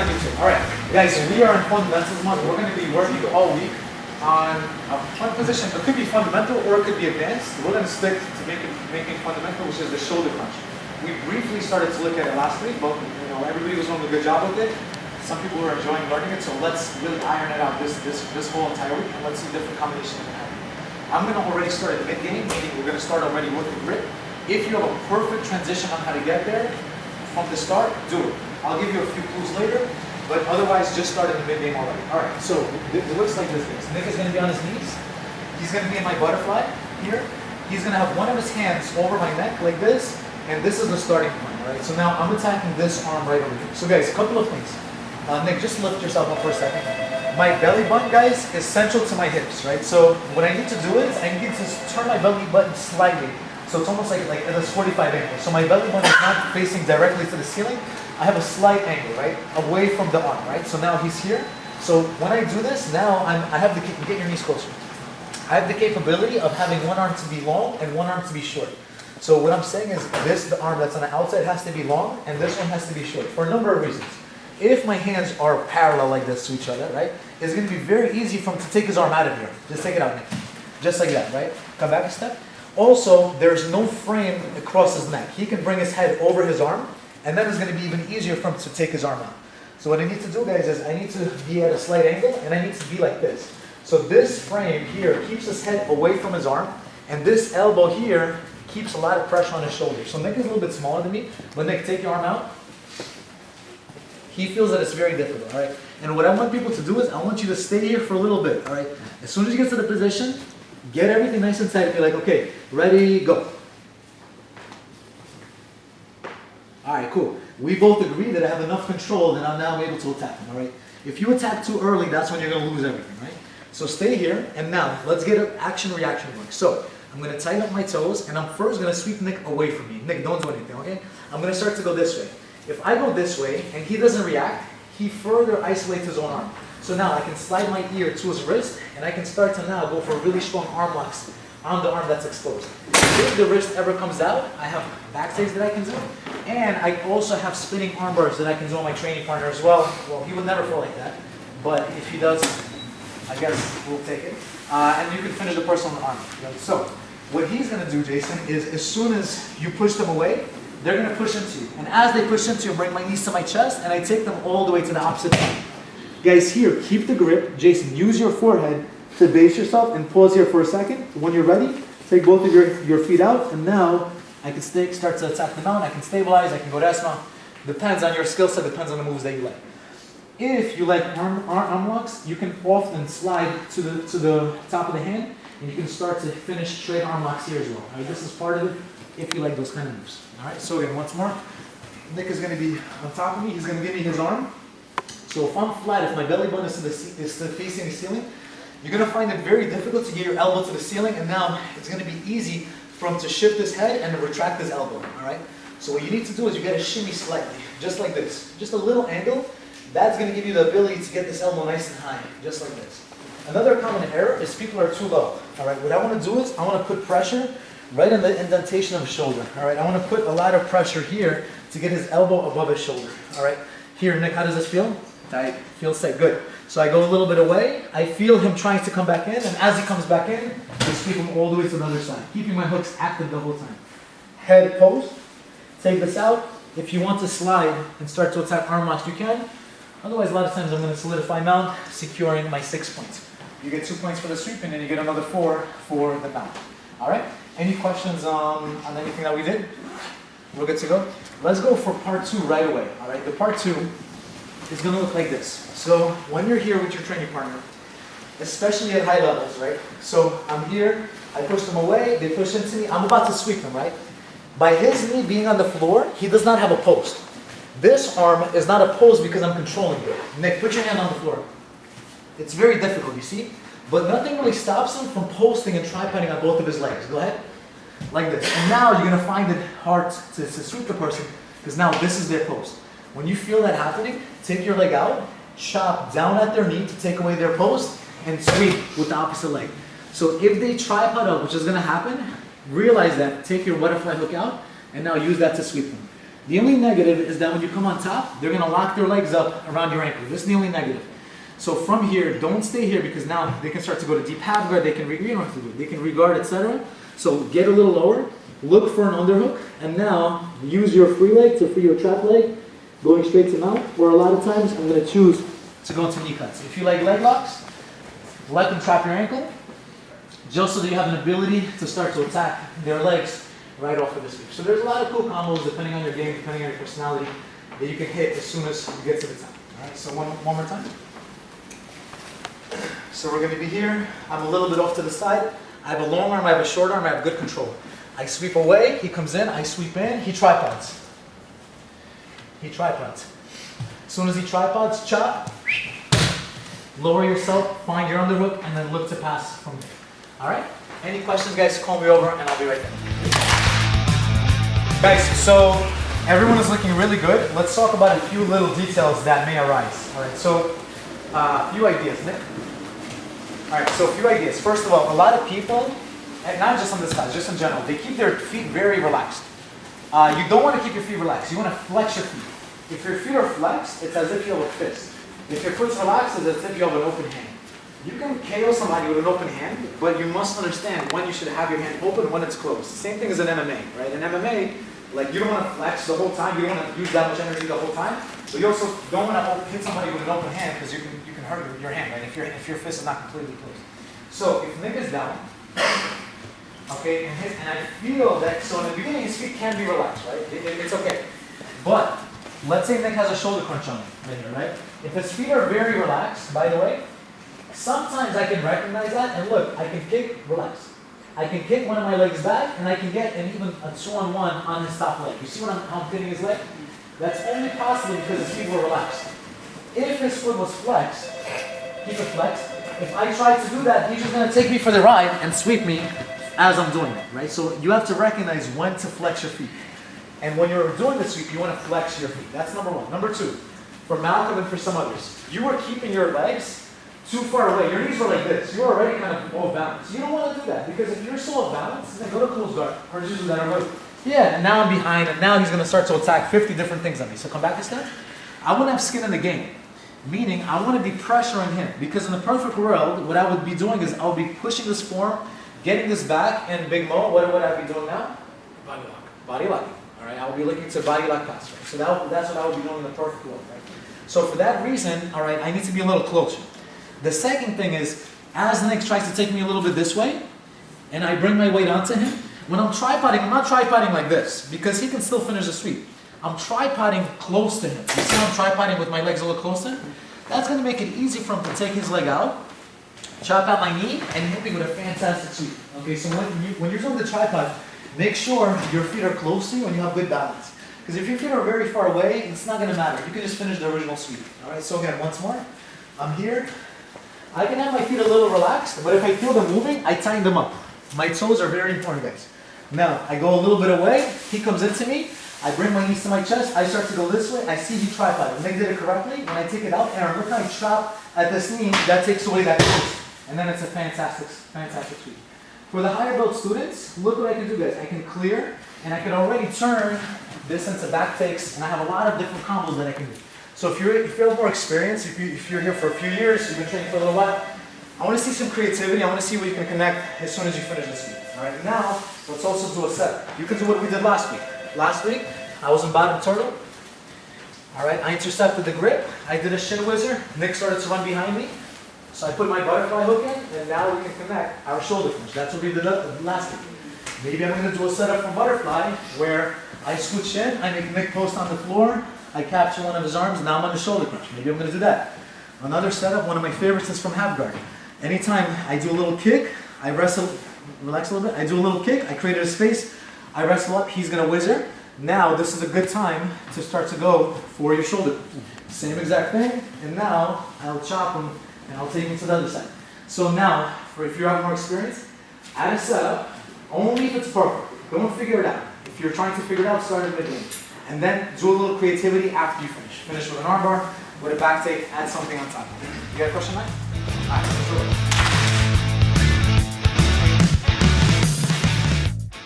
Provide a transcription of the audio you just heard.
on YouTube. All right, guys, we are in fundamentals month. We're going to be working all week on a front position. It could be fundamental or it could be advanced. We're going to stick to making fundamental, which is the shoulder crunch. We briefly started to look at it last week, but everybody was doing a good job with it. Some people were enjoying learning it, so let's really iron it out this whole entire week, and let's see different combinations we can have. I'm going to already start at the mid game, meaning we're going to start already with the grip. If you have a perfect transition on how to get there from the start, do it. I'll give you a few clues later, but otherwise just start in the mid game already. All right, so it looks like this. Nick is going to be on his knees. He's going to be in my butterfly here. He's going to have one of his hands over my neck like this, and this is the starting point, all right? So now I'm attacking this arm right over here. So guys, a couple of things. Nick, just lift yourself up for a second. My belly button, guys, is central to my hips, right? So what I need to do is I need to turn my belly button slightly. So it's almost like at this 45 angle. So my belly button is not facing directly to the ceiling. I have a slight angle, right? Away from the arm, right? So now he's here. So when I do this, now I have the, get your knees closer. I have the capability of having one arm to be long and one arm to be short. So what I'm saying is the arm that's on the outside has to be long and this one has to be short for a number of reasons. If my hands are parallel like this to each other, right, it's going to be very easy for him to take his arm out of here. Just take it out, Nick. Just like that, right? Come back a step. Also, there's no frame across his neck. He can bring his head over his arm, and then it's going to be even easier for him to take his arm out. So what I need to do, guys, is I need to be at a slight angle, and I need to be like this. So this frame here keeps his head away from his arm, and this elbow here keeps a lot of pressure on his shoulder. So Nick is a little bit smaller than me, but Nick, take your arm out. He feels that it's very difficult, all right? And what I want people to do is I want you to stay here for a little bit, all right? As soon as you get to the position, get everything nice and tight and be like, okay, ready, go. All right, cool. We both agree that I have enough control that I'm now able to attack him, all right? If you attack too early, that's when you're going to lose everything, right? So stay here, and now let's get an action-reaction going. So I'm going to tighten up my toes, and I'm first going to sweep Nick away from me. Nick, don't do anything, okay? I'm going to start to go this way. If I go this way, and he doesn't react, he further isolates his own arm. So now I can slide my ear to his wrist, and I can start to now go for really strong arm locks on the arm that's exposed. If the wrist ever comes out, I have backstays that I can do, and I also have spinning arm bars that I can do on my training partner as well. Well, he would never feel like that, but if he does, I guess we'll take it. And you can finish the person on the arm. Right? So what he's going to do, Jason, is as soon as you push them away, they're going to push into you. And as they push into you, I bring my knees to my chest, and I take them all the way to the opposite side. Guys, here, keep the grip. Jason, use your forehead to base yourself and pause here for a second. When you're ready, take both of your feet out, and now I can start to attack the mount. I can stabilize, I can go to S-mount. Depends on your skill set, depends on the moves that you like. If you like arm locks, you can often slide to the top of the hand, and you can start to finish straight arm locks here as well. All right, this is part of it if you like those kind of moves. All right, so again, once more, Nick is going to be on top of me. He's going to give me his arm. So if I'm flat, if my belly button is facing the ceiling, you're going to find it very difficult to get your elbow to the ceiling, and now it's going to be easy for him to shift his head and to retract his elbow. All right. So what you need to do is you got to shimmy slightly, just like this, just a little angle. That's going to give you the ability to get this elbow nice and high, just like this. Another common error is people are too low. All right. What I want to do is I want to put pressure right in the indentation of his shoulder. All right. I want to put a lot of pressure here to get his elbow above his shoulder. All right. Here, Nick, how does this feel? Tight. Feels tight. Good. So I go a little bit away. I feel him trying to come back in, and as he comes back in, I sweep him all the way to the other side, keeping my hooks active the whole time. Head post. Take this out. If you want to slide and start to attack arm locks, you can. Otherwise, a lot of times I'm going to solidify mount, securing my 6 points. You get 2 points for the sweep, and then you get another 4 for the mount. All right? Any questions on anything that we did? We're good to go? Let's go for part 2 right away. All right? The part 2 is going to look like this. So when you're here with your training partner, especially at high levels, right? So I'm here, I push them away, they push into me, I'm about to sweep them, right? By his knee being on the floor, he does not have a post. This arm is not a post because I'm controlling it. Nick, put your hand on the floor. It's very difficult, you see? But nothing really stops him from posting and tripoding on both of his legs. Go ahead. Like this. And now you're going to find it hard to sweep the person because now this is their post. When you feel that happening, take your leg out, chop down at their knee to take away their post, and sweep with the opposite leg. So if they tripod up, which is going to happen, realize that, take your butterfly hook out, and now use that to sweep them. The only negative is that when you come on top, they're going to lock their legs up around your ankle. This is the only negative. So from here, don't stay here because now they can start to go to deep half guard, they can, you don't have to do it, they can regard, etc. So get a little lower, look for an underhook, and now use your free leg to free your trap leg, going straight to mount, or a lot of times I'm going to choose to go into knee cuts. If you like leg locks, let them trap your ankle, just so that you have an ability to start to attack their legs right off of the sweep. So there's a lot of cool combos depending on your game, depending on your personality, that you can hit as soon as you get to the top. All right, so one more time. So we're going to be here. I'm a little bit off to the side. I have a long arm, I have a short arm, I have good control. I sweep away, he comes in, I sweep in, he tripods. He tripods. As soon as he tripods, chop, lower yourself, find your underhook, and then look to pass from there. All right? Any questions, guys, call me over and I'll be right there. Guys, so everyone is looking really good. Let's talk about a few little details that may arise. All right, so a few ideas, Nick. All right, so a few ideas. First of all, a lot of people, and not just on this side, just in general, they keep their feet very relaxed. You don't want to keep your feet relaxed. You want to flex your feet. If your feet are flexed, it's as if you have a fist. If your foot's relaxed, it's as if you have an open hand. You can KO somebody with an open hand, but you must understand when you should have your hand open and when it's closed. Same thing as in MMA, right? In MMA, like you don't want to flex the whole time, you don't want to use that much energy the whole time, but you also don't want to hit somebody with an open hand because you can hurt your hand, right? If your fist is not completely closed. So if Nick is down, okay, and I feel that, so in the beginning his feet can be relaxed, right? It's okay. But let's say Nick has a shoulder crunch on him right here, right? If his feet are very relaxed, by the way, sometimes I can recognize that, and look, I can kick, relax. I can kick one of my legs back, and I can get an even a 2-on-1 on his top leg. You see how I'm hitting his leg? That's only possible because his feet were relaxed. If his foot was flexed, keep it flexed. If I try to do that, he's just going to take me for the ride and sweep me as I'm doing it, right? So you have to recognize when to flex your feet. And when you're doing the sweep, you want to flex your feet. That's number one. Number two, for Malcolm and for some others, you are keeping your legs too far away. Your knees are like this. You're already kind of off balance. You don't want to do that because if you're so off balance, then go to close guard. Or just do that. Or go, yeah, and now I'm behind, and now he's going to start to attack 50 different things on me. So come back a step. I want to have skin in the game. Meaning, I want to be pressuring him. Because in the perfect world, what I would be doing is I'll be pushing this form, getting this back, and Big Mo, what would I be doing now? Body lock. Body locking. All right, I will be looking to body lock pass. Right? So that's what I would be doing in the perfect world. Right? So for that reason, all right, I need to be a little closer. The second thing is, as Nick tries to take me a little bit this way, and I bring my weight onto him, when I'm tripoding, I'm not tripoding like this, because he can still finish the sweep. I'm tripoding close to him. You see how I'm tripoding with my legs a little closer? That's going to make it easy for him to take his leg out, chop out my knee, and hit me with a fantastic sweep. Okay, so when you're doing the tripod, make sure your feet are close to you and you have good balance. Because if your feet are very far away, it's not going to matter. You can just finish the original sweep. All right, so again, once more. I'm here. I can have my feet a little relaxed, but if I feel them moving, I tighten them up. My toes are very important, guys. Now, I go a little bit away, he comes into me, I bring my knees to my chest, I start to go this way, I see he tripod. Nick did it correctly. When I take it out, Aaron, look how I chop at this knee, that takes away that twist. And then it's a fantastic sweep. For the higher belt students, look what I can do, guys. I can clear, and I can already turn this into back takes, and I have a lot of different combos that I can do. So if you have more experience, if you're here for a few years, you've been training for a little while, I want to see some creativity. I want to see what you can connect as soon as you finish this week. All right, now let's also do a set. You can do what we did last week. Last week, I was in bottom turtle. All right, I intercepted the grip. I did a shin whizzer. Nick started to run behind me. So I put my butterfly hook in, and now we can connect our shoulder crunch. That's what we did last week. Maybe I'm going to do a setup from butterfly where I scooch in, I make Nick post on the floor, I capture one of his arms, now I'm on the shoulder crunch. Maybe I'm going to do that. Another setup, one of my favorites is from half guard. Anytime I do a little kick, I wrestle, relax a little bit, I do a little kick, I created a space, I wrestle up, he's going to whizzer. Now this is a good time to start to go for your shoulder. Same exact thing, and now I'll chop him and I'll take him to the other side. So now, if you have more experience, add a setup, only if it's perfect. Don't figure it out. If you're trying to figure it out, start at mid-range. And then do a little creativity after you finish. Finish with an arm bar, with a back take, add something on top. You got a question, Mike? All right, let's do it.